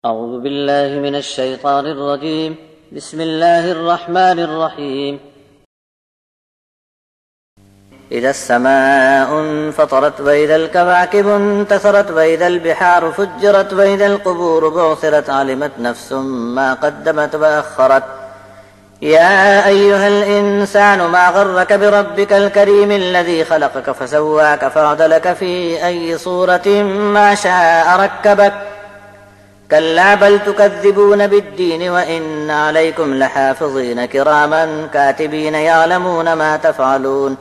أعوذ بالله من الشيطان الرجيم. بسم الله الرحمن الرحيم. إذا السماء انفطرت وإذا الكواكب انتثرت وإذا البحار فجرت وإذا القبور بعثرت علمت نفس ما قدمت وأخرت. يا أيها الإنسان ما غرك بربك الكريم الذي خلقك فسواك فعدلك في أي صورة ما شاء ركبك. كلا بل تكذبون بالدين وإن عليكم لحافظين كراما كاتبين يعلمون ما تفعلون.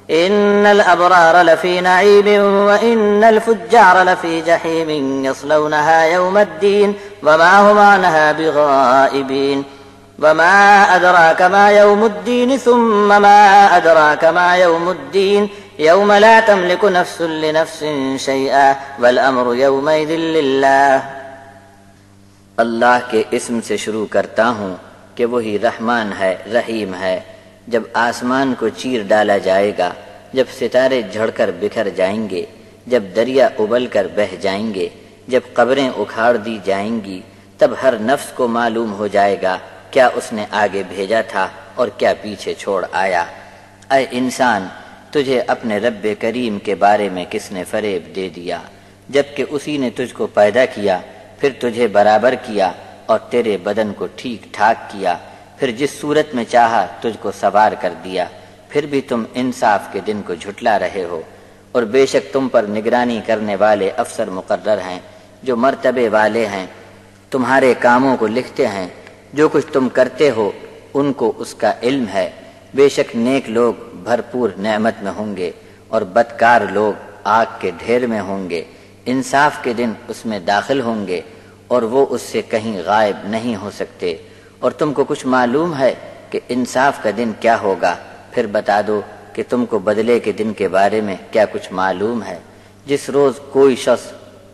إن الأبرار لفي نعيم وإن الفجار لفي جحيم يصلونها يوم الدين وما هم عنها بغائبين. وما أدراك ما يوم الدين ثم ما أدراك ما يوم الدين يوم لا تملك نفس لنفس شيئا والأمر يومئذ لله. اللہ کے اسم سے شروع کرتا ہوں کہ وہی رحمان ہے رحیم ہے. جب آسمان کو چیر ڈالا جائے گا، جب ستارے جھڑ کر بکھر جائیں گے، جب دریا ابل کر بہہ جائیں گے، جب قبریں اکھاڑ دی جائیں گی، تب ہر نفس کو معلوم ہو جائے گا کیا اس نے آگے بھیجا تھا اور کیا پیچھے چھوڑ آیا. اے انسان، تجھے اپنے رب کریم کے بارے میں کس نے فریب دے دیا، جبکہ اسی نے تجھ کو پیدا کیا، پھر تجھے برابر کیا اور تیرے بدن کو ٹھیک ٹھاک کیا، پھر جس صورت میں چاہا تجھ کو سوار کر دیا. پھر بھی تم انصاف کے دن کو جھٹلا رہے ہو. اور بے شک تم پر نگرانی کرنے والے افسر مقرر ہیں جو مرتبے والے ہیں، تمہارے کاموں کو لکھتے ہیں. جو کچھ تم کرتے ہو ان کو اس کا علم ہے. بے شک نیک لوگ بھرپور نعمت میں ہوں گے اور بدکار لوگ آگ کے ڈھیر میں ہوں گے. انصاف کے دن اس میں داخل ہوں گے اور وہ اس سے کہیں غائب نہیں ہو سکتے. اور تم کو کچھ معلوم ہے کہ انصاف کا دن کیا ہوگا؟ پھر بتا دو کہ تم کو بدلے کے دن کے بارے میں کیا کچھ معلوم ہے، جس روز کوئی شخص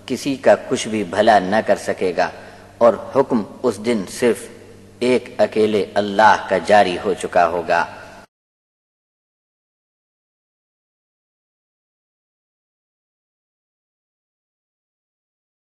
کسی کا کچھ بھی بھلا نہ کر سکے گا اور حکم اس دن صرف ایک اکیلے اللہ کا جاری ہو چکا ہوگا.